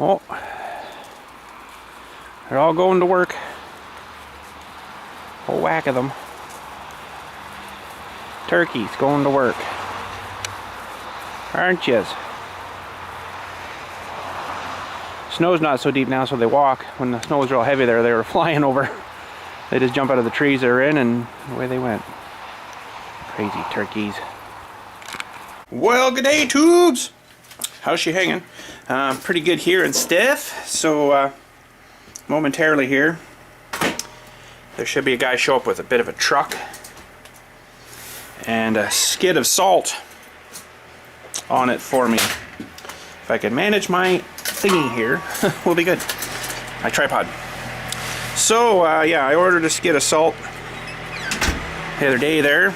Oh, they're all going to work. Whole whack of them. Turkeys going to work. Aren't yous? Snow's not so deep now, so they walk. When the snow was real heavy there, they were flying over. They just jump out of the trees they're in and away they went. Crazy turkeys. Well, good day, tubes. How's she hanging? Pretty good here and stiff. So momentarily here, there should be a guy show up with a bit of a truck and a skid of salt on it for me. If I can manage my thingy here, we'll be good. My tripod. So yeah, I ordered a skid of salt the other day there,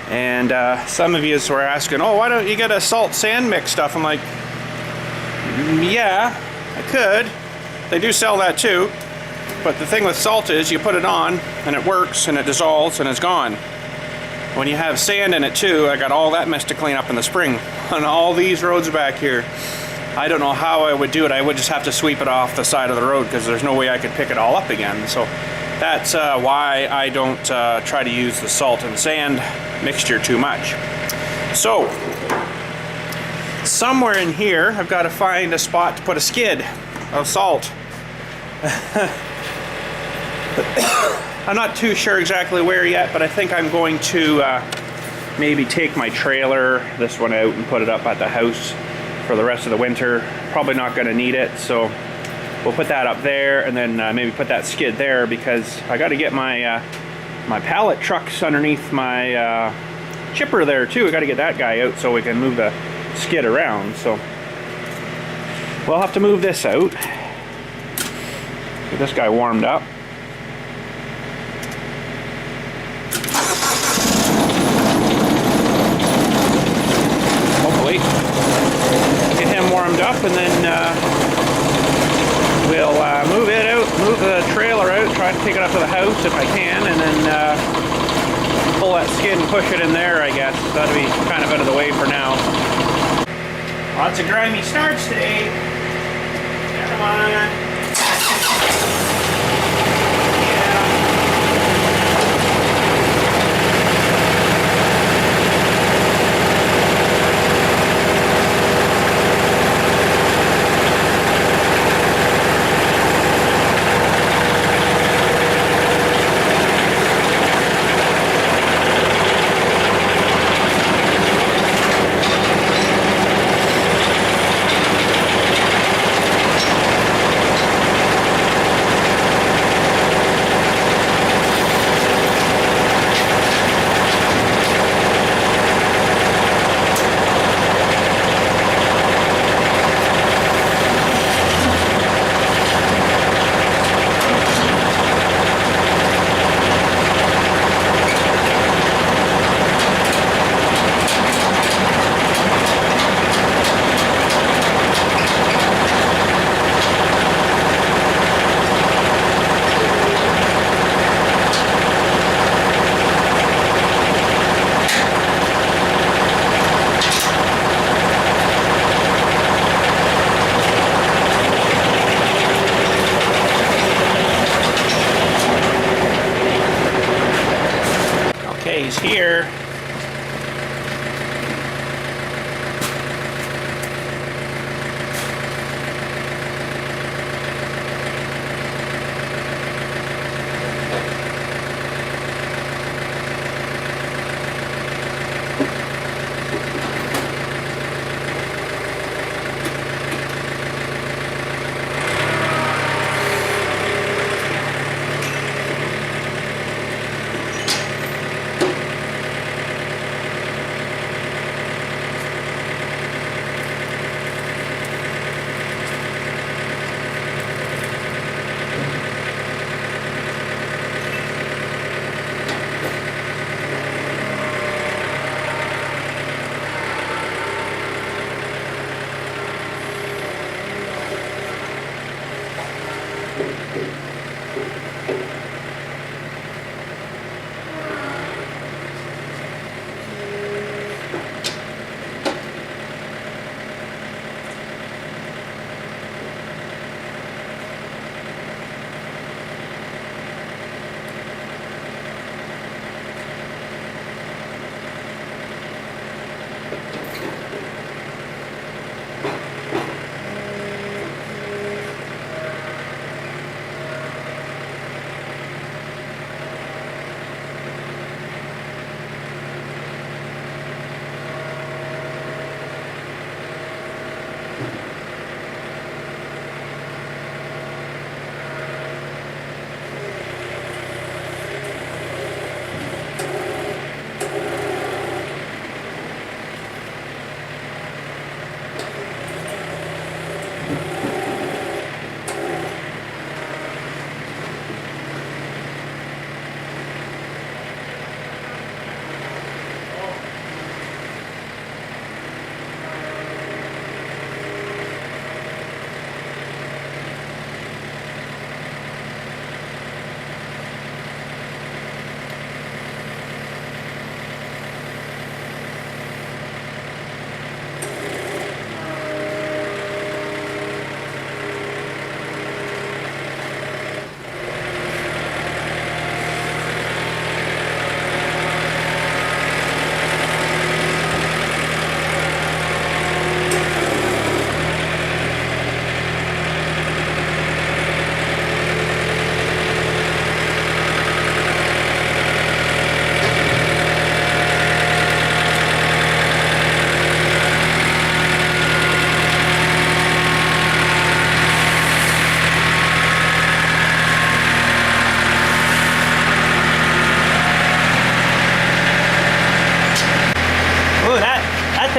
and some of you were asking, oh, why don't you get a salt sand mix stuff? I'm like, yeah, I could. They do sell that too, but the thing with salt is you put it on and it works and it dissolves and it's gone. When you have sand in it too, I got all that mess to clean up in the spring on all these roads back here. I don't know how I would do it. I would just have to sweep it off the side of the road because there's no way I could pick it all up again. So that's why I don't try to use the salt and sand mixture too much. So somewhere in here I've got to find a spot to put a skid of salt. I'm not too sure exactly where yet, but I think I'm going to maybe take my trailer, this one out, and put it up at the house for the rest of the winter. Probably not going to need it, so we'll put that up there, and then maybe put that skid there, because I got to get my my pallet trucks underneath my chipper there too. I got to get that guy out so we can move the skid around. So we'll have to move this out. Get this guy warmed up. Hopefully get him warmed up, and then we'll move it out, move the trailer out, try to take it up to the house if I can, and then pull that skid and push it in there, I guess. That'll be kind of out of the way for now. Lots of grimy starts today. Come on.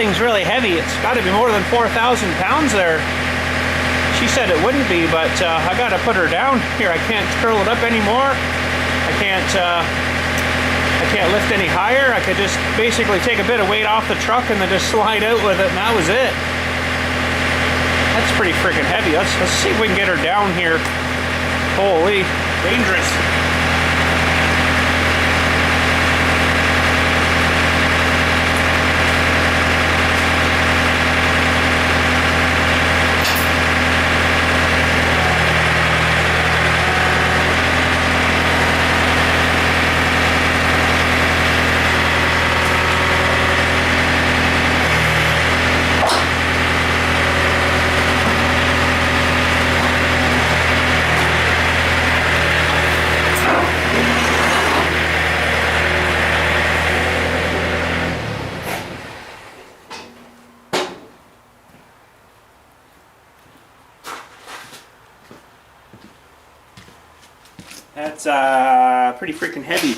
thing's really heavy. It's got to be more than 4,000 pounds there. She said it wouldn't be, but I got to put her down here. I can't curl it up anymore. I can't lift any higher. I could just basically take a bit of weight off the truck and then just slide out with it, and that was it. That's pretty freaking heavy. Let's see if we can get her down here. Holy, dangerous. That's pretty freaking heavy.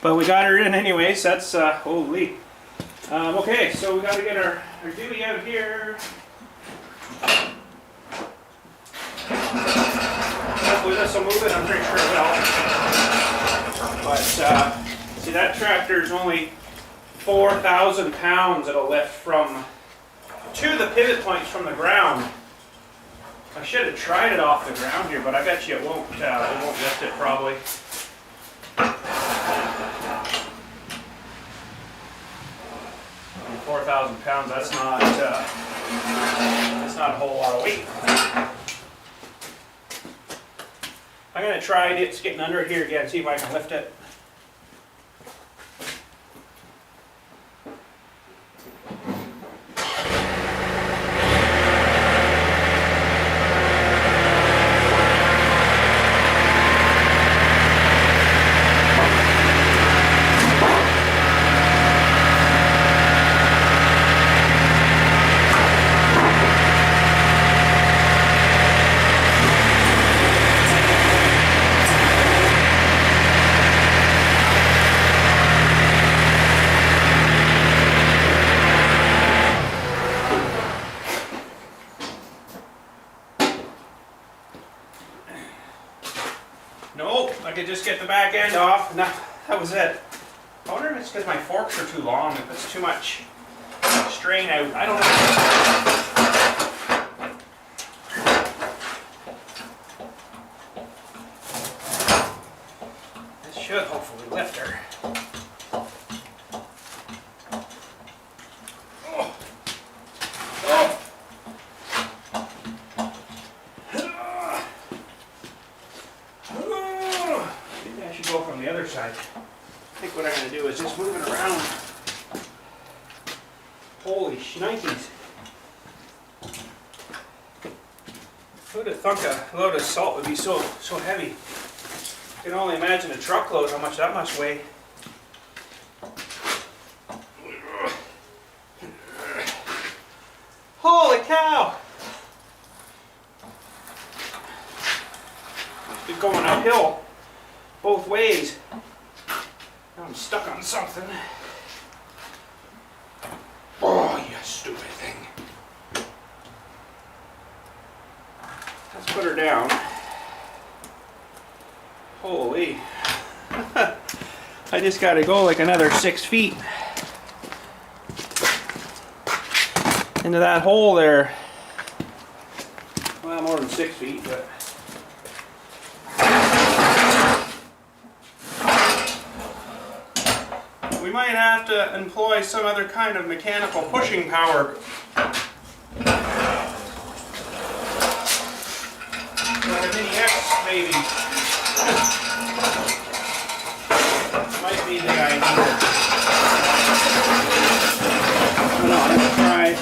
But we got her in anyways. That's holy. Okay, so we got to get our duty out here. Hopefully this will move it. I'm pretty sure it will. But see, that tractor is only 4,000 pounds it'll lift from to the pivot points from the ground. I should have tried it off the ground here, but I bet you it won't lift it probably. 4,000 pounds, that's not a whole lot of weight. I'm going to try getting under here again, see if I can lift it. Nope, I could just get the back end off. No, that was it. I wonder if it's because my forks are too long. If it's too much strain out. I don't know. This should hopefully lift her. I think what I'm going to do is just move it around. Holy shnikes. Who'd have thunk a load of salt would be so heavy? I can only imagine a truckload, how much that must weigh. Holy cow! Must be going uphill both ways. Now I'm stuck on something. Oh, you stupid thing. Let's put her down. Holy. I just got to go like another 6 feet into that hole there. Well, more than 6 feet, but we might have to employ some other kind of mechanical pushing power. Like a Mini X, maybe. Might be the idea. I don't know, I'm going to try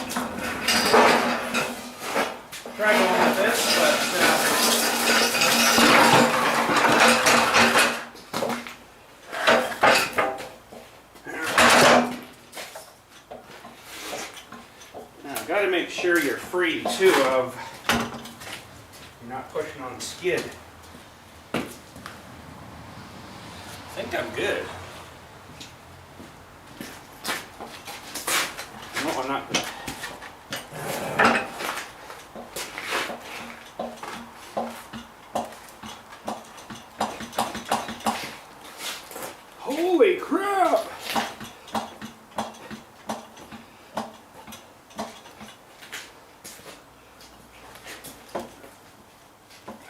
going with this, but got to make sure you're free too of you're not pushing on the skid. I think I'm good. No, I'm not good. Holy crap!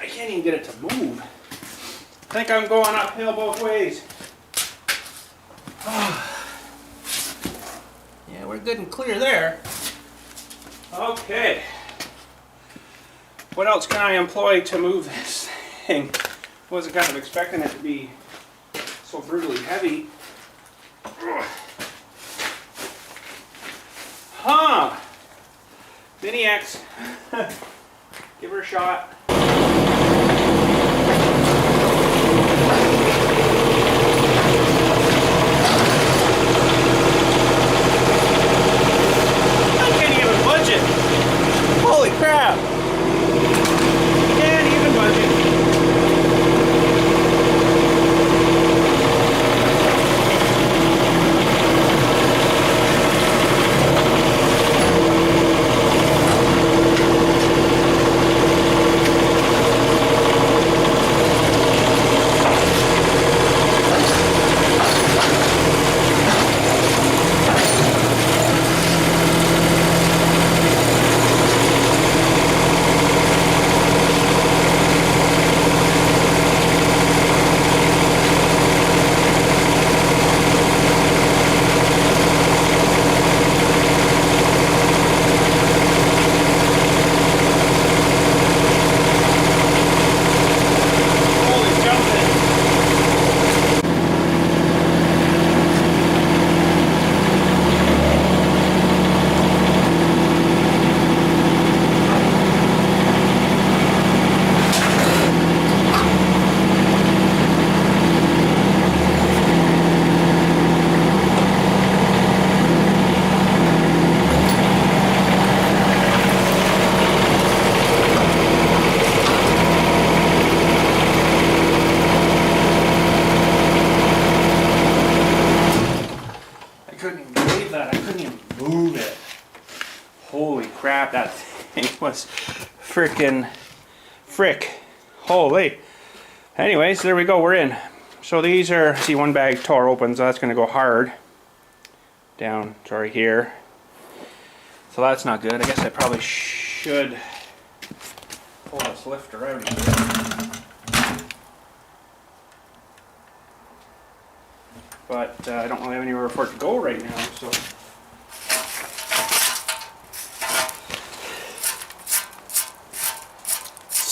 I can't even get it to move. I think I'm going uphill both ways. Yeah, we're good and clear there. Okay. What else can I employ to move this thing? Wasn't kind of expecting it to be so brutally heavy. Huh. Mini-X. Give her a shot. Holy crap! Can't even budge it. Holy crap, that thing was frick. Holy. Anyways, there we go, we're in. So these are, see, one bag tore open, so that's going to go hard. Down, sorry, here. So that's not good. I guess I probably should pull this lifter out of here. But I don't really have anywhere for it to go right now, so.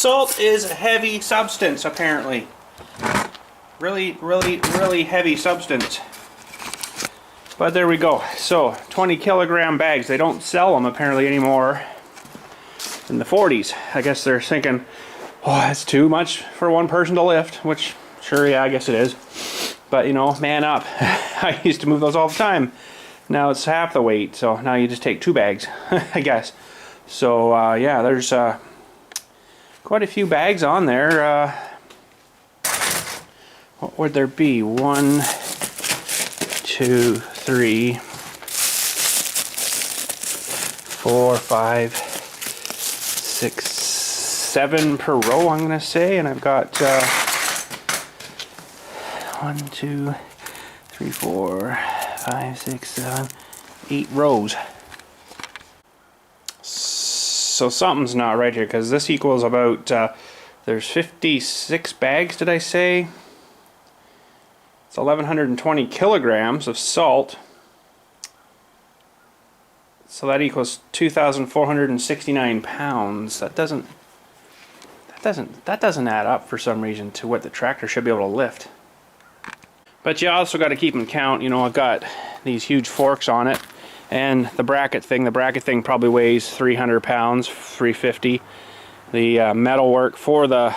Salt is a heavy substance, apparently. Really heavy substance. But there we go. So 20 kilogram bags. They don't sell them apparently anymore in the 40s. I guess they're thinking, oh, that's too much for one person to lift, which sure, yeah, I guess it is. But you know, man up. I used to move those all the time. Now it's half the weight, so now you just take 2 bags, I guess. So yeah, there's quite a few bags on there. What would there be? 1, 2, 3, 4, 5, 6, 7 per row, I'm gonna say, and I've got 1, 2, 3, 4, 5, 6, 7, 8 rows. So something's not right here, because this equals about, there's 56 bags, did I say? It's 1,120 kilograms of salt. So that equals 2,469 pounds. That doesn't add up for some reason to what the tractor should be able to lift. But you also got to keep in count, you know, I've got these huge forks on it. And the bracket thing probably weighs 300 pounds, 350. The metal work for the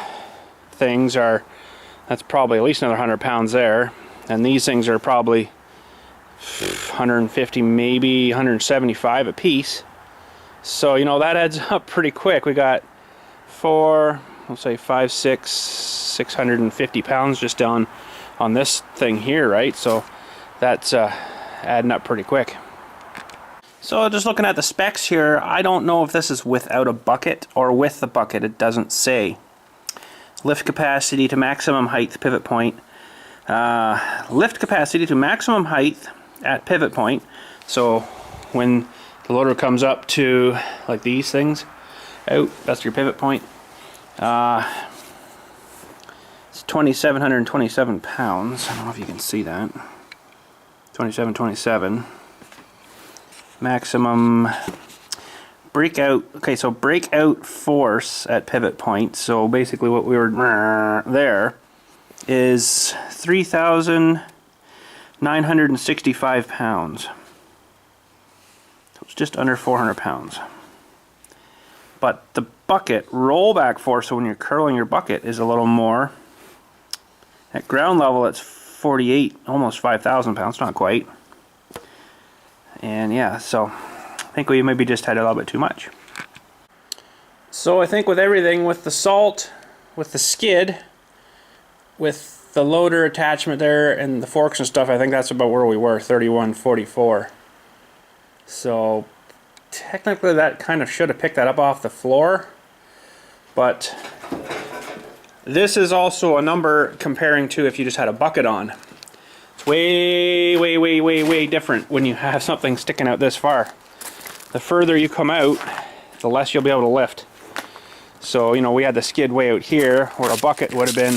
things that's probably at least another 100 pounds there. And these things are probably 150, maybe 175 a piece. So, you know, that adds up pretty quick. We got 4, let's say 5, 6, 650 pounds just on this thing here, right? So that's adding up pretty quick. So just looking at the specs here, I don't know if this is without a bucket or with the bucket. It doesn't say. Lift capacity to maximum height, pivot point. Lift capacity to maximum height at pivot point. So when the loader comes up to like these things out, that's your pivot point. It's 2,727 pounds. I don't know if you can see that. 2727. Maximum breakout. Okay, so breakout force at pivot point. So basically, what we were there is 3,965 pounds. So it's just under 400 pounds. But the bucket rollback force, so when you're curling your bucket, is a little more. At ground level, it's 48, almost 5,000 pounds, not quite. And yeah, so I think we maybe just had a little bit too much. So I think with everything, with the salt, with the skid, with the loader attachment there, and the forks and stuff, I think that's about where we were, 31.44. So technically that kind of should have picked that up off the floor, but this is also a number comparing to if you just had a bucket on. It's way different when you have something sticking out this far. The further you come out, the less you'll be able to lift. So, you know, we had the skid way out here, where a bucket would have been,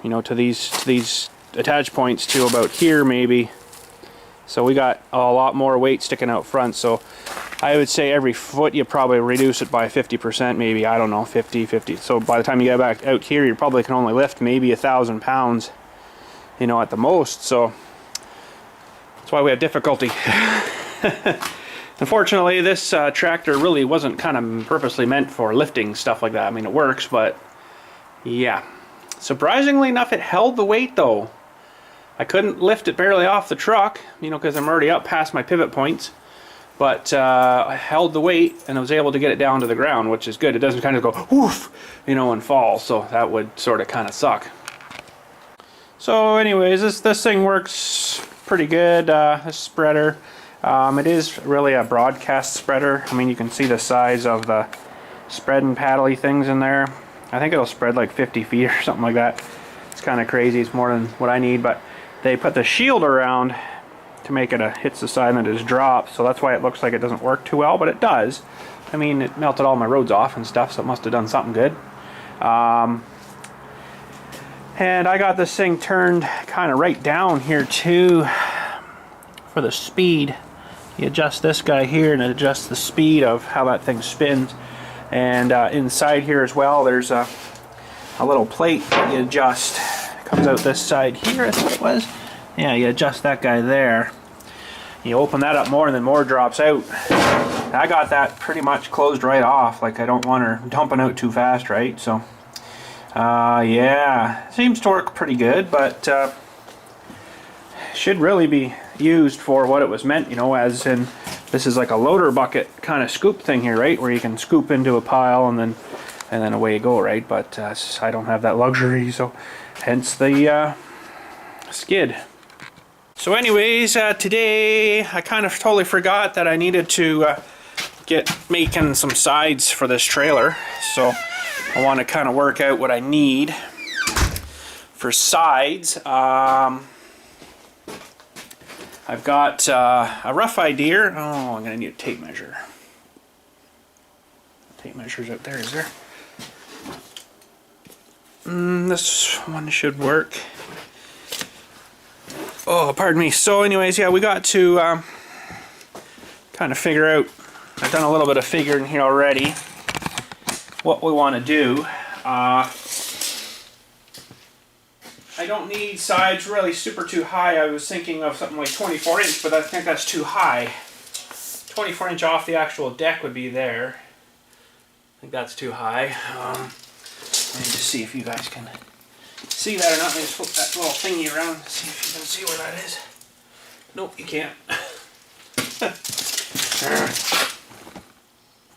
you know, to these attach points to about here maybe. So we got a lot more weight sticking out front. So I would say every foot you probably reduce it by 50%, maybe, I don't know, 50. So by the time you get back out here, you probably can only lift maybe 1,000 pounds, you know, at the most. So that's why we have difficulty. Unfortunately, this tractor really wasn't kind of purposely meant for lifting stuff like that. I mean, it works, but yeah. Surprisingly enough, it held the weight though. I couldn't lift it barely off the truck, you know, because I'm already up past my pivot points. But I held the weight and I was able to get it down to the ground, which is good. It doesn't kind of go woof, you know, and fall. So that would sort of kind of suck. So anyways, this thing works pretty good, this spreader. It is really a broadcast spreader. I mean, you can see the size of the spread and paddly things in there. I think it'll spread like 50 feet or something like that. It's kind of crazy. It's more than what I need, but they put the shield around to make it hits the side and it just drops. So that's why it looks like it doesn't work too well, but it does. I mean, it melted all my roads off and stuff, so it must have done something good. And I got this thing turned kind of right down here too for the speed. You adjust this guy here and it adjusts the speed of how that thing spins. And inside here as well, there's a little plate that you adjust. It comes out this side here, I think it was. Yeah, you adjust that guy there. You open that up more and then more drops out. I got that pretty much closed right off. Like, I don't want her dumping out too fast, right? So, yeah, seems to work pretty good, but should really be used for what it was meant, you know, as in this is like a loader bucket kind of scoop thing here, right, where you can scoop into a pile and then away you go, right? But I don't have that luxury, so hence the skid. So anyways, today I kind of totally forgot that I needed to get making some sides for this trailer, so I want to kind of work out what I need for sides. I've got a rough idea. Oh, I'm going to need a tape measure. Tape measure's out there, is there? This one should work. Oh, pardon me. So anyways, yeah, we got to kind of figure out, I've done a little bit of figuring here already, what we want to do. I don't need sides really super too high. I was thinking of something like 24 inch, but I think that's too high. 24 inch off the actual deck would be there. I think that's too high. Let me just see if you guys can see that or not. Let me just flip that little thingy around and see if you can see where that is. Nope, you can't.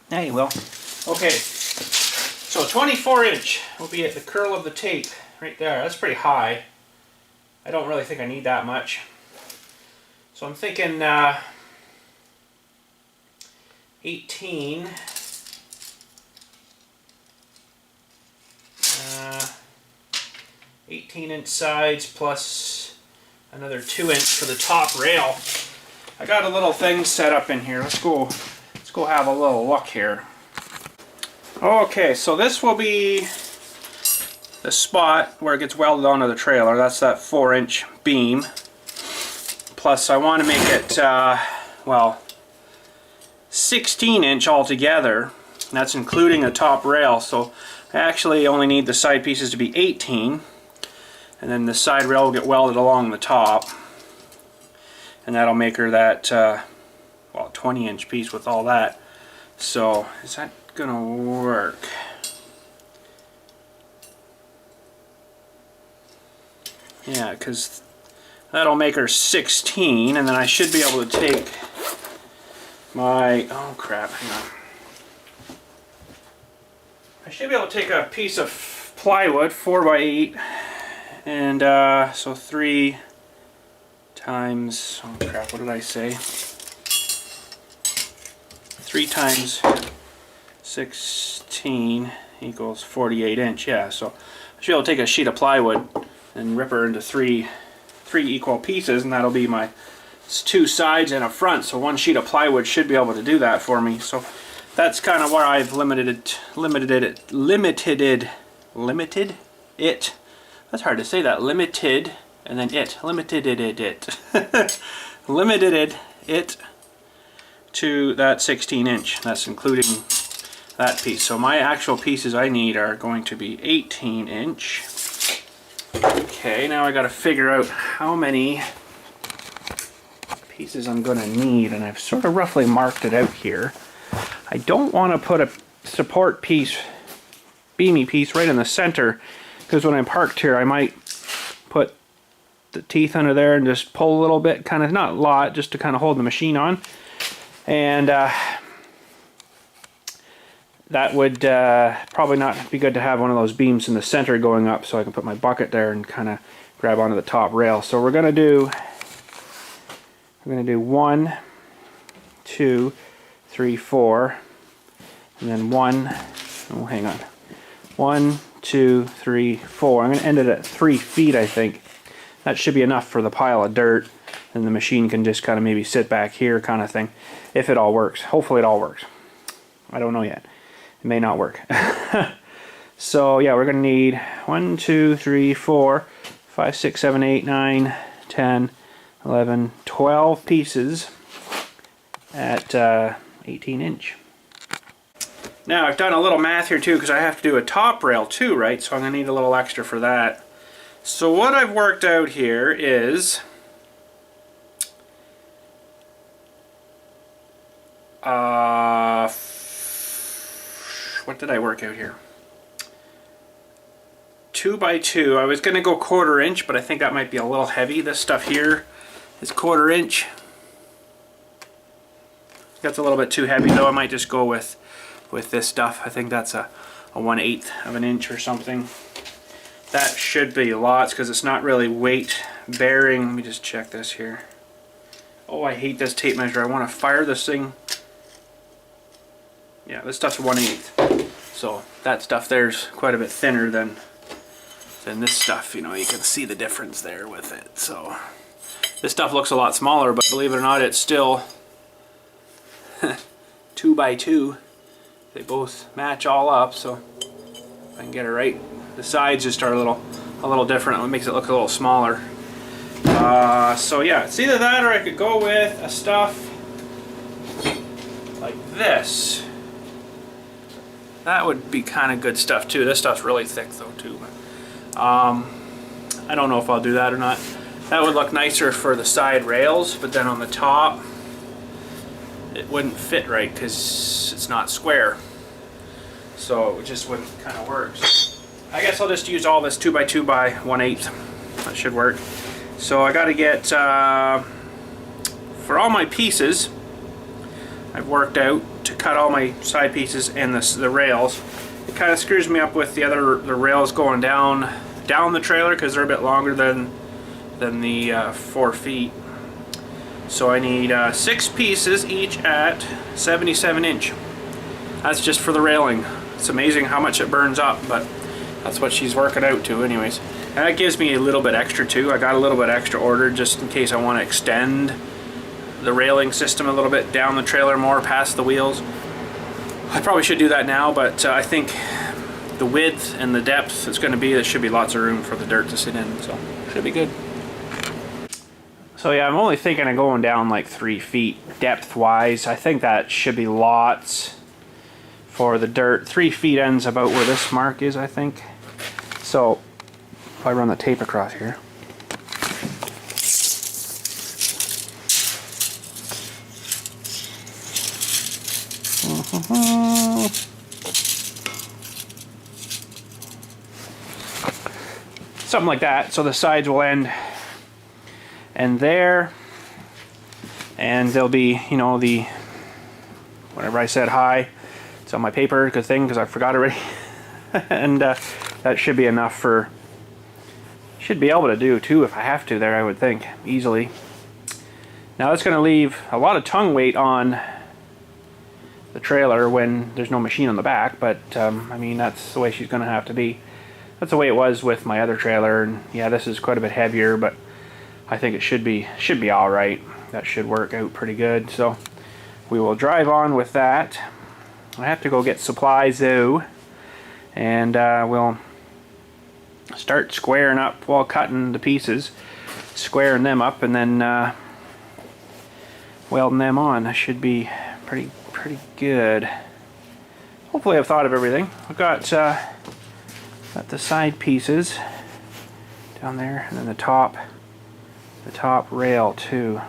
There you will. Okay, so 24 inch will be at the curl of the tape. Right there, that's pretty high. I don't really think I need that much. So I'm thinking 18. 18-inch sides plus another 2-inch for the top rail. I got a little thing set up in here. Let's go have a little look here. Okay, so this will be the spot where it gets welded onto the trailer. That's that 4-inch beam. Plus I want to make it, well, 16-inch altogether. That's including a top rail. So I actually only need the side pieces to be 18. And then the side rail will get welded along the top. And that'll make her that, well, 20-inch piece with all that. So, is that going to work? Yeah, because that'll make her 16. And then I should be able to take my, oh crap, hang on. I should be able to take a piece of plywood, 4x8. And so 3 times, oh crap, what did I say? 3 times 16 equals 48 inch, yeah. So I should be able to take a sheet of plywood and rip her into three equal pieces, and that'll be my 2 sides and a front. So 1 sheet of plywood should be able to do that for me. So that's kind of where I've limited it. That's hard to say that. Limited and then it. Limited it to that 16-inch. That's including that piece. So my actual pieces I need are going to be 18-inch. Okay, now I got to figure out how many pieces I'm going to need, and I've sort of roughly marked it out here. I don't want to put a support piece, beamy piece, right in the center, because when I'm parked here I might put the teeth under there and just pull a little bit, kind of, not a lot, just to kind of hold the machine on. And that would probably not be good to have one of those beams in the center going up, so I can put my bucket there and kind of grab onto the top rail. So we're gonna do 1, 2, 3, 4, and then 1. Oh, hang on. 1, 2, 3, 4. I'm gonna end it at 3 feet, I think. That should be enough for the pile of dirt, and the machine can just kind of maybe sit back here, kind of thing, if it all works. Hopefully it all works. I don't know yet. It may not work. So yeah, we're going to need 1, 2, 3, 4, 5, 6, 7, 8, 9, 10, 11, 12 pieces at 18-inch. Now I've done a little math here too, because I have to do a top rail too, right? So I'm going to need a little extra for that. So what I've worked out here is what did I work out here? 2 by 2. I was going to go 1/4 inch, but I think that might be a little heavy. This stuff here is 1/4 inch. That's a little bit too heavy though. I might just go with this stuff. I think that's a 1/8 of an inch or something. That should be lots because it's not really weight bearing. Let me just check this here. Oh, I hate this tape measure. I want to fire this thing. Yeah, this stuff's 1/8. So that stuff there's quite a bit thinner than this stuff. You know, you can see the difference there with it. So this stuff looks a lot smaller, but believe it or not, it's still 2 by 2. They both match all up, so if I can get it right. The sides just are a little different. It makes it look a little smaller. So yeah, it's either that or I could go with a stuff like this. That would be kind of good stuff too. This stuff's really thick though too. I don't know if I'll do that or not. That would look nicer for the side rails, but then on the top it wouldn't fit right because it's not square. So it just wouldn't kind of work. I guess I'll just use all this 2 by 2 by 1/8. That should work. So I got to get, for all my pieces, I've worked out to cut all my side pieces and the rails. It kind of screws me up with the rails going down the trailer because they're a bit longer than the 4 feet. So I need 6 pieces, each at 77 inch. That's just for the railing. It's amazing how much it burns up, but that's what she's working out to anyways. And that gives me a little bit extra too. I got a little bit extra ordered just in case I want to extend the railing system a little bit down the trailer more past the wheels. I probably should do that now, but I think the width and the depth it's going to be, there should be lots of room for the dirt to sit in, so should be good. So yeah, I'm only thinking of going down like 3 feet depth wise. I think that should be lots for the dirt. 3 feet ends about where this mark is, I think. So if I run the tape across here. Something like that, so the sides will end and there, and there'll be, you know, the whatever I said high. It's on my paper, good thing, because I forgot already. And that should be enough for, should be able to do too if I have to there, I would think, easily. Now that's going to leave a lot of tongue weight on the trailer when there's no machine on the back, but I mean, that's the way she's going to have to be. That's the way it was with my other trailer, and yeah, this is quite a bit heavier, but I think it should be all right. That should work out pretty good. So we will drive on with that. I have to go get supplies though, and we'll start squaring up while cutting the pieces, squaring them up, and then welding them on. That should be pretty good. Hopefully I've thought of everything. I've got the side pieces down there, and then the top rail too,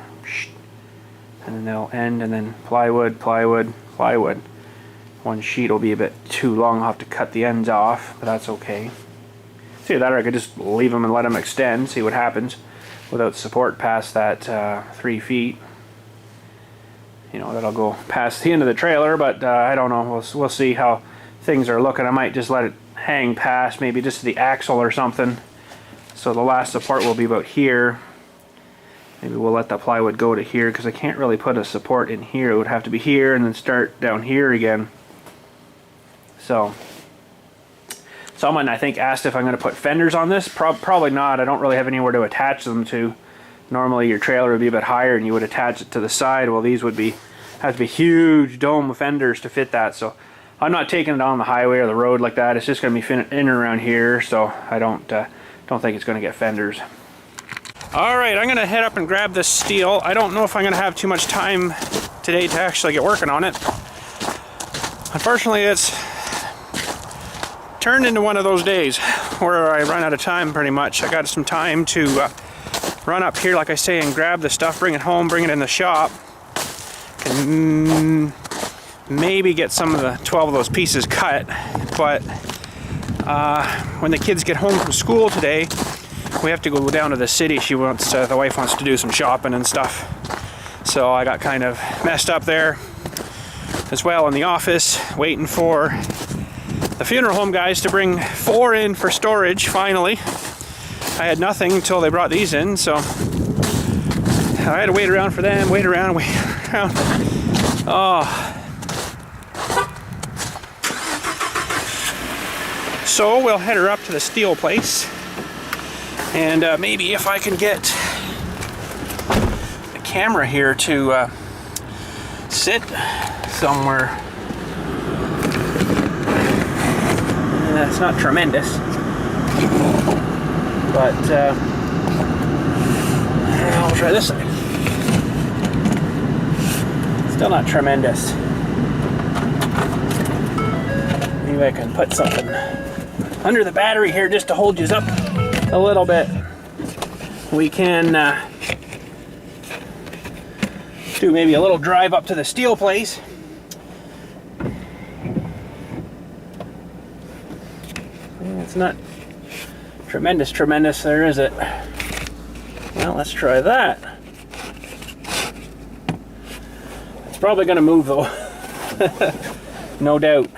and then they'll end, and then plywood. One sheet will be a bit too long. I'll have to cut the ends off, but that's okay. See that, or I could just leave them and let them extend, see what happens without support past that 3 feet. You know, that'll go past the end of the trailer, but I don't know. We'll see how things are looking. I might just let it hang past, maybe just the axle or something. So the last support will be about here. Maybe we'll let the plywood go to here, because I can't really put a support in here. It would have to be here and then start down here again. So someone, I think, asked if I'm going to put fenders on this. Probably not. I don't really have anywhere to attach them to. Normally your trailer would be a bit higher and you would attach it to the side. Well, these would have to be huge dome fenders to fit that. So I'm not taking it on the highway or the road like that. It's just going to be in and around here. So I don't think it's going to get fenders. Alright, I'm going to head up and grab this steel. I don't know if I'm going to have too much time today to actually get working on it. Unfortunately, it's turned into one of those days where I run out of time pretty much. I got some time to run up here, like I say, and grab the stuff, bring it home, bring it in the shop, and maybe get some of the 12 of those pieces cut. But when the kids get home from school today, we have to go down to the city. The wife wants to do some shopping and stuff. So I got kind of messed up there as well in the office, waiting for the funeral home guys to bring 4 in for storage, finally. I had nothing until they brought these in, so I had to wait around for them, wait around. Oh. So we'll head her up to the steel place, and maybe if I can get the camera here to sit somewhere. That's not tremendous, but I'll try this side. Still not tremendous. Maybe I can put something under the battery here just to hold you up a little bit. We can do maybe a little drive up to the steel place. It's not tremendous there, is it? Well, let's try that. It's probably going to move though. No doubt.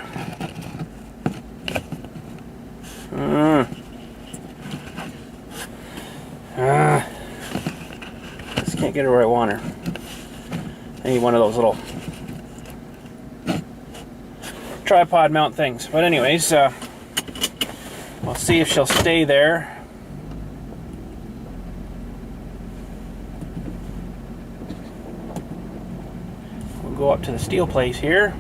Just can't get her where I want her. I need one of those little tripod mount things. But anyways, we'll see if she'll stay there. We'll go up to the steel place here.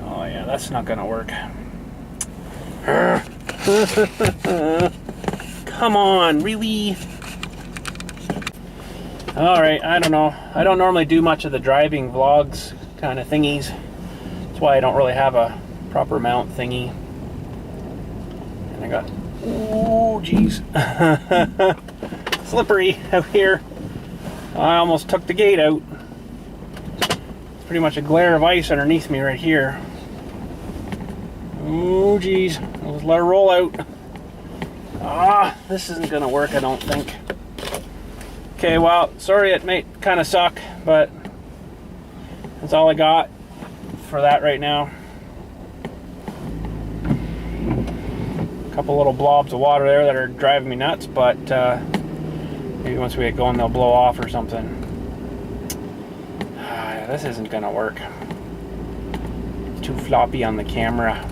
Oh yeah, that's not gonna work. Come on, really? Alright, I don't know. I don't normally do much of the driving vlogs kind of thingies. That's why I don't really have a proper mount thingy. And I got... Ooh, jeez. Slippery out here. I almost took the gate out. It's pretty much a glare of ice underneath me right here. Oh, geez. Let's let her roll out. Ah, this isn't going to work, I don't think. Okay, well, sorry it may kind of suck, but that's all I got for that right now. A couple little blobs of water there that are driving me nuts, but maybe once we get going they'll blow off or something. This isn't going to work. It's too floppy on the camera.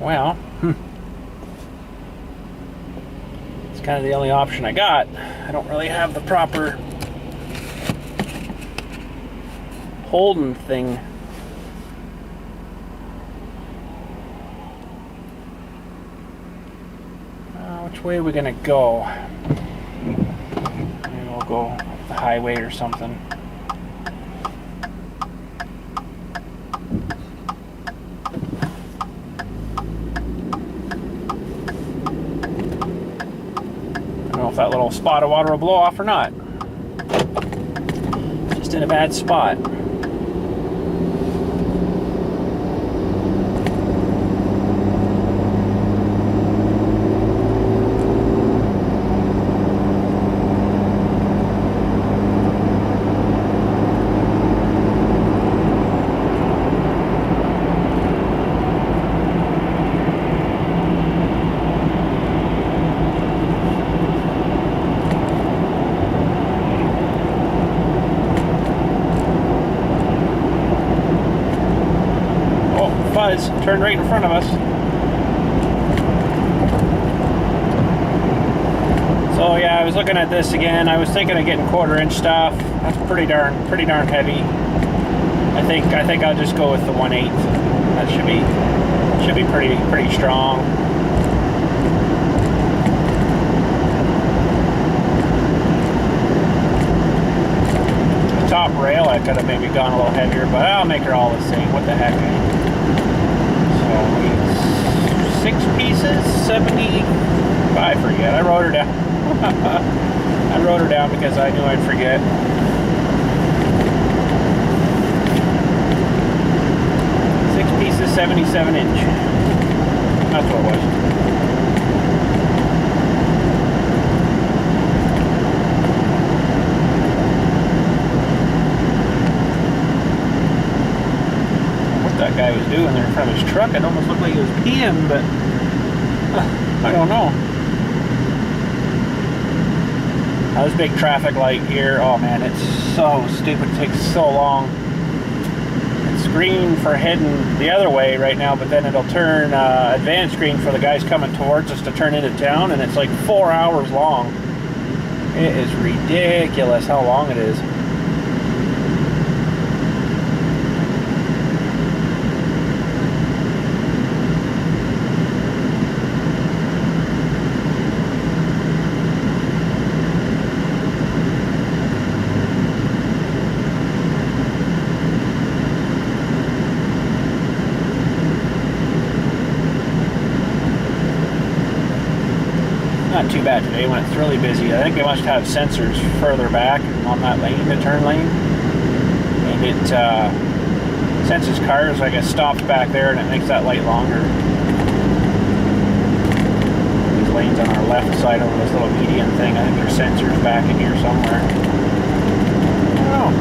Well, it's kind of the only option I got. I don't really have the proper holding thing. Which way are we gonna go? Maybe we'll go up the highway or something. If that little spot of water will blow off or not. Just in a bad spot. Turned right in front of us. So yeah, I was looking at this again. I was thinking of getting 1/4 inch stuff. That's pretty darn heavy. I think I'll just go with the 1/8. That should be pretty strong. The top rail I could have maybe gone a little heavier, but I'll make her all the same. What the heck? 6 pieces, 70. I forget. I wrote her down. I wrote her down because I knew I'd forget. 6 pieces, 77 inch. That's what it was. That guy was doing there in front of his truck. It almost looked like he was peeing, but I don't know. This big traffic light here, oh man, it's so stupid. It takes so long. It's green for heading the other way right now, but then it'll turn advanced green for the guys coming towards us to turn into town, and it's like 4 hours long. It is ridiculous how long it is. Not too bad today when it's really busy. I think they must have sensors further back on that lane, the turn lane. And it senses cars, I guess, stopped back there, and it makes that light longer. These lanes on our left side over this little median thing, I think there's sensors back in here somewhere. I don't know.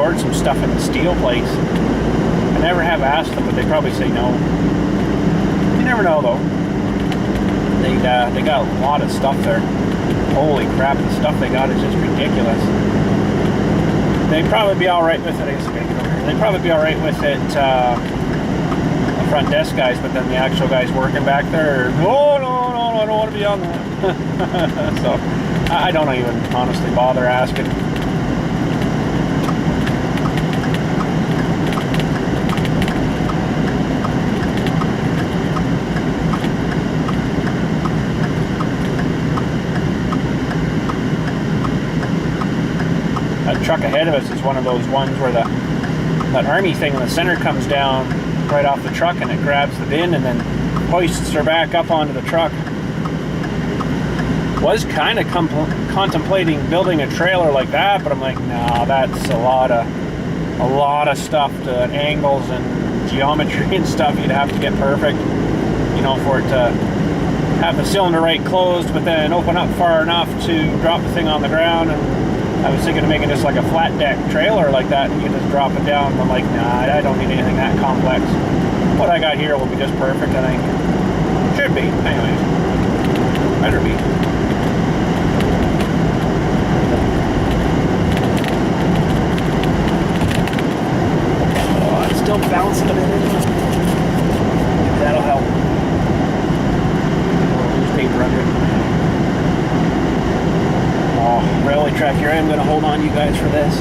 stored some stuff in the steel place. I never have asked them, but they probably say no. You never know though. They got a lot of stuff there. Holy crap, the stuff they got is just ridiculous. They'd probably be alright with it. They'd probably be alright with it, the front desk guys, but then the actual guys working back there, no, I don't want to be on that. So, I don't even honestly bother asking. That truck ahead of us is one of those ones where that army thing in the center comes down right off the truck and it grabs the bin and then hoists her back up onto the truck. Was kind of contemplating building a trailer like that, but I'm like, no, that's a lot of stuff to angles and geometry and stuff. You'd have to get perfect, you know, for it to have the cylinder right closed, but then open up far enough to drop the thing on the ground. And I was thinking of making just like a flat deck trailer like that, and you can just drop it down. I'm like, nah, I don't need anything that complex. What I got here will be just perfect, I think. Should be, anyways. Better be. Oh, it's still bouncing a bit. Maybe that'll help. A little newspaper under it. Oh, railway track here. I am going to hold on to you guys for this.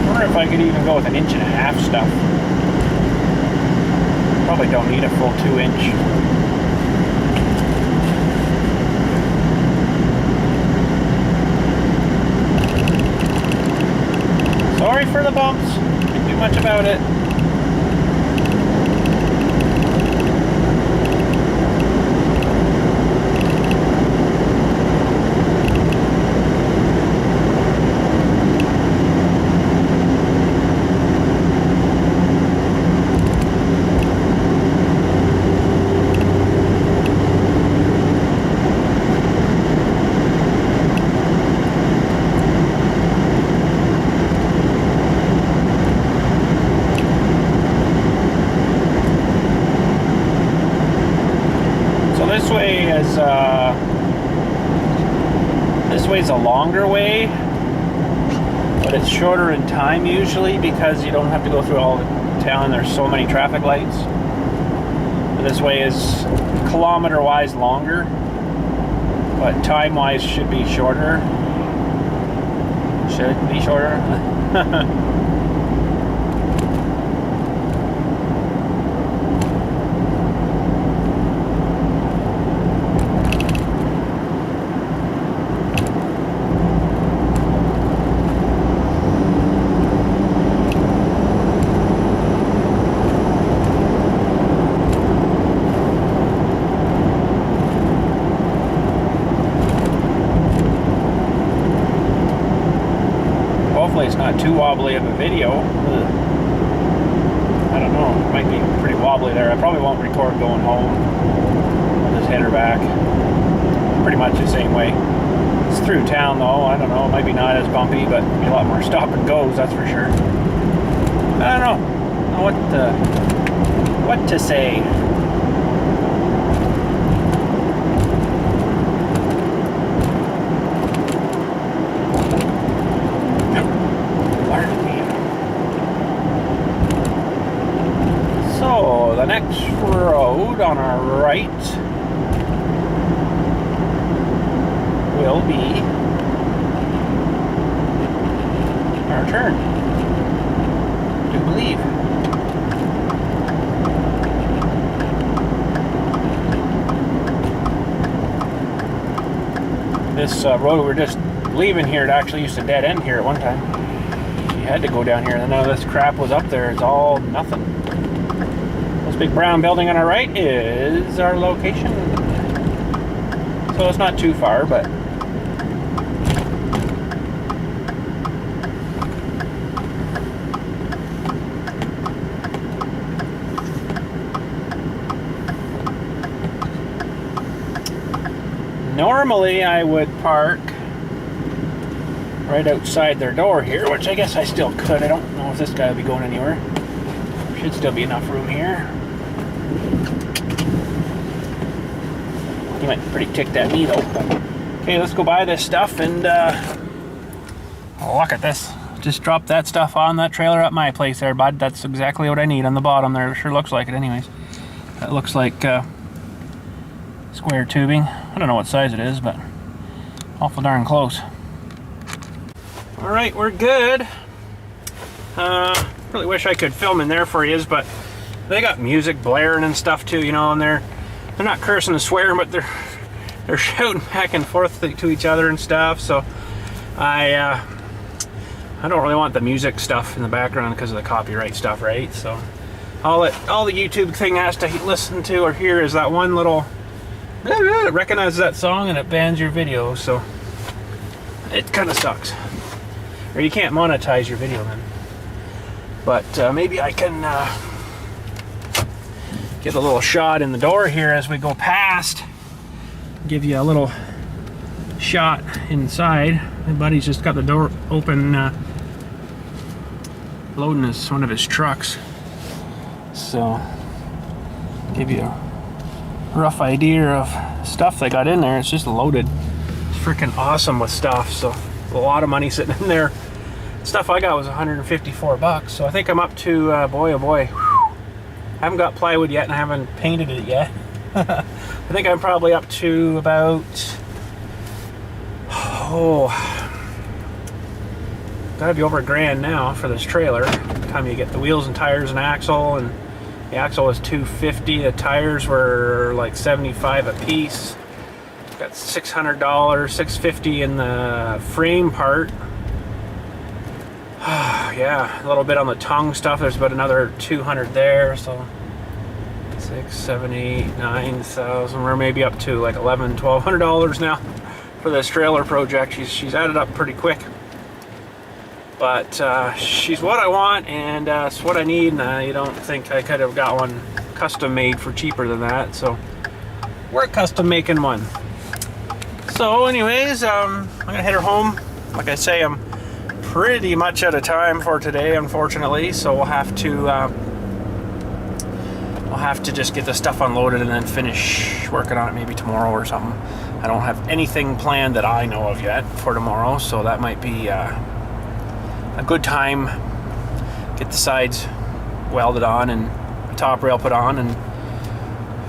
I wonder if I could even go with 1.5 inch stuff. Probably don't need a full 2 inch. Sorry for the bumps. Can't do much about it. This way is a longer way, but it's shorter in time usually because you don't have to go through all the town. There's so many traffic lights. But this way is kilometer-wise longer, but time-wise should be shorter. Should be shorter. Hopefully it's not too wobbly of a video. I don't know, it might be pretty wobbly there. I probably won't record going home. I'll just head her back. Pretty much the same way. It's through town though, I don't know, it might be not as bumpy, but be a lot more stop and goes, that's for sure. I don't know what to say. So the next road on our right will be our turn, I do believe. This road we're just leaving here, it actually used to dead end here at one time. You had to go down here, and then none of this crap was up there. It's all nothing. This big brown building on our right is our location. So it's not too far, but Normally I would park right outside their door here, which I guess I still could. I don't know if this guy will be going anywhere. Should still be enough room here. He might be pretty ticked at me though. Okay, let's go buy this stuff and oh, look at this. Just drop that stuff on that trailer at my place there, bud. That's exactly what I need on the bottom there. It sure looks like it anyways. That looks like square tubing. I don't know what size it is, but awful darn close. Alright, we're good. Really wish I could film in there for you, but they got music blaring and stuff too, you know, and they're not cursing and swearing, but they're shouting back and forth to each other and stuff, so I don't really want the music stuff in the background because of the copyright stuff, right? So all the YouTube thing has to listen to or hear is that one little it recognizes that song and it bans your video, so it kind of sucks. Or you can't monetize your video then. But maybe I can get a little shot in the door here as we go past. Give you a little shot inside. My buddy's just got the door open, loading one of his trucks. So, give you a rough idea of stuff they got in there. It's just loaded. It's freaking awesome with stuff. So, a lot of money sitting in there. Stuff I got was 154 bucks. So I think I'm up to, boy oh boy. Whew. I haven't got plywood yet and I haven't painted it yet. I think I'm probably up to about, gotta be over $1,000 now for this trailer. By the time you get the wheels and tires and axle, and the axle was $250, the tires were like $75 a piece. Got $600, $650 in the frame part. Yeah, a little bit on the tongue stuff. There's about another $200 there, so 6, 7, 8, 9,000. We're maybe up to like $1,100, $1,200 now for this trailer project. She's added up pretty quick, but she's what I want and it's what I need. And you don't think I could have got one custom made for cheaper than that? So we're custom making one. So, anyways, I'm gonna head her home. Like I say, I'm pretty much out of time for today, unfortunately, so we'll have to just get the stuff unloaded and then finish working on it maybe tomorrow or something. I don't have anything planned that I know of yet for tomorrow, so that might be a good time. Get the sides welded on and the top rail put on, and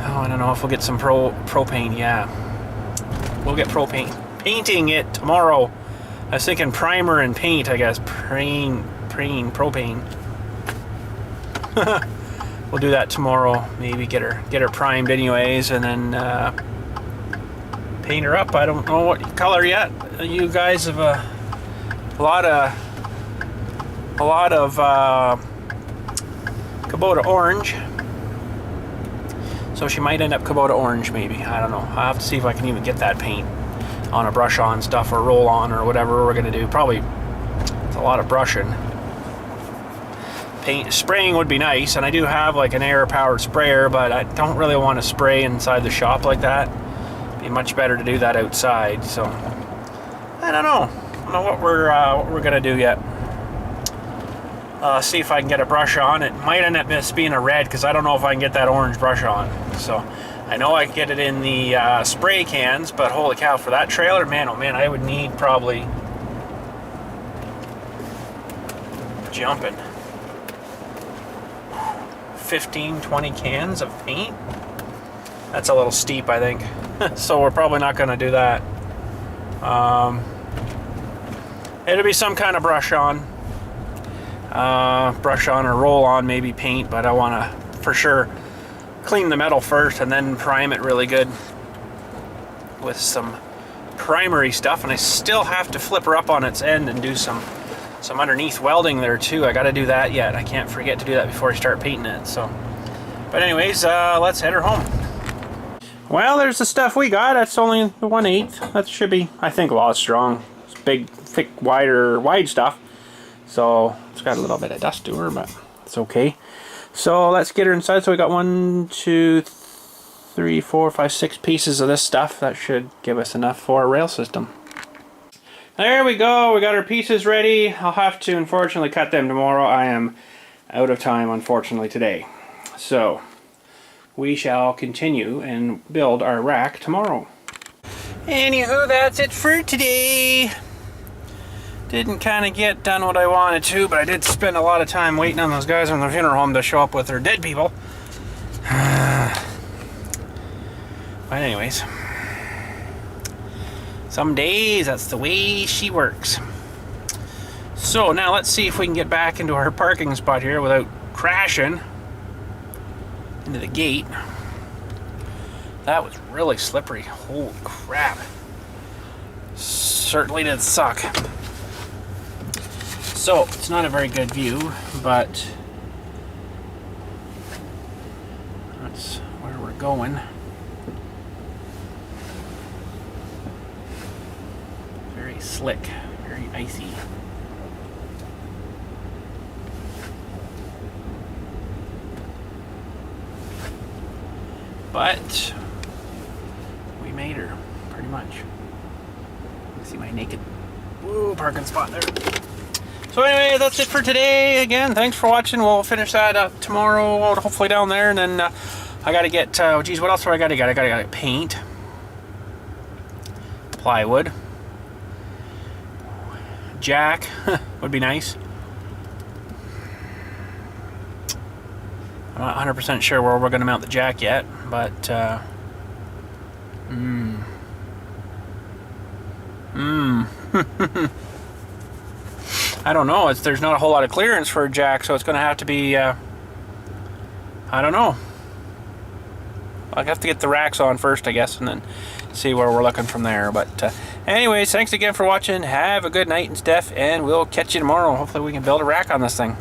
I don't know if we'll get some propane. Yeah, we'll get propane. Painting it tomorrow. I was thinking primer and paint, I guess. Propane. We'll do that tomorrow. Maybe get her primed anyways, and then paint her up. I don't know what color yet. You guys have a lot of Kubota orange. So she might end up Kubota orange, maybe. I don't know. I'll have to see if I can even get that paint on a brush on stuff or roll on or whatever we're gonna do. Probably it's a lot of brushing. Paint spraying would be nice, and I do have like an air powered sprayer, but I don't really want to spray inside the shop like that. It'd be much better to do that outside. So I don't know what we're gonna do yet. See if I can get a brush on. It might end up just being a red because I don't know if I can get that orange brush on. So I know I can get it in the spray cans, but holy cow, for that trailer, man, oh man, I would need probably jumping 15, 20 cans of paint. That's a little steep, I think. So we're probably not going to do that. It'll be some kind of brush on or roll on, maybe paint, but I want to for sure clean the metal first and then prime it really good with some primary stuff. And I still have to flip her up on its end and do some underneath welding there too. I got to do that yet. I can't forget to do that before I start painting it. So, but anyways, let's head her home. Well, there's the stuff we got. That's only the 1/8. That should be, I think, a lot strong. It's big, thick, wide stuff. So it's got a little bit of dust to her, but it's okay. So let's get her inside. So we got 1, 2, 3, 4, 5, 6 pieces of this stuff. That should give us enough for a rail system. There we go. We got our pieces ready. I'll have to unfortunately cut them tomorrow. I am out of time unfortunately today. So we shall continue and build our rack tomorrow. Anywho, that's it for today. Didn't kind of get done what I wanted to, but I did spend a lot of time waiting on those guys from the funeral home to show up with their dead people. But anyways, some days that's the way she works. So now let's see if we can get back into our parking spot here without crashing into the gate. That was really slippery. Holy crap. Certainly did suck. So it's not a very good view, but that's where we're going. Very slick, very icy. But we made her, pretty much. You can see my naked parking spot there. So anyway, that's it for today. Again, thanks for watching. We'll finish that up tomorrow, hopefully down there. And then I gotta get, geez, what else do I gotta get? I gotta get paint, plywood, jack would be nice. I'm not 100% sure where we're gonna mount the jack yet, but I don't know. There's not a whole lot of clearance for a jack, so it's going to have to be, I don't know. I'll have to get the racks on first, I guess, and then see where we're looking from there. But anyways, thanks again for watching. Have a good night and stuff, and we'll catch you tomorrow. Hopefully we can build a rack on this thing.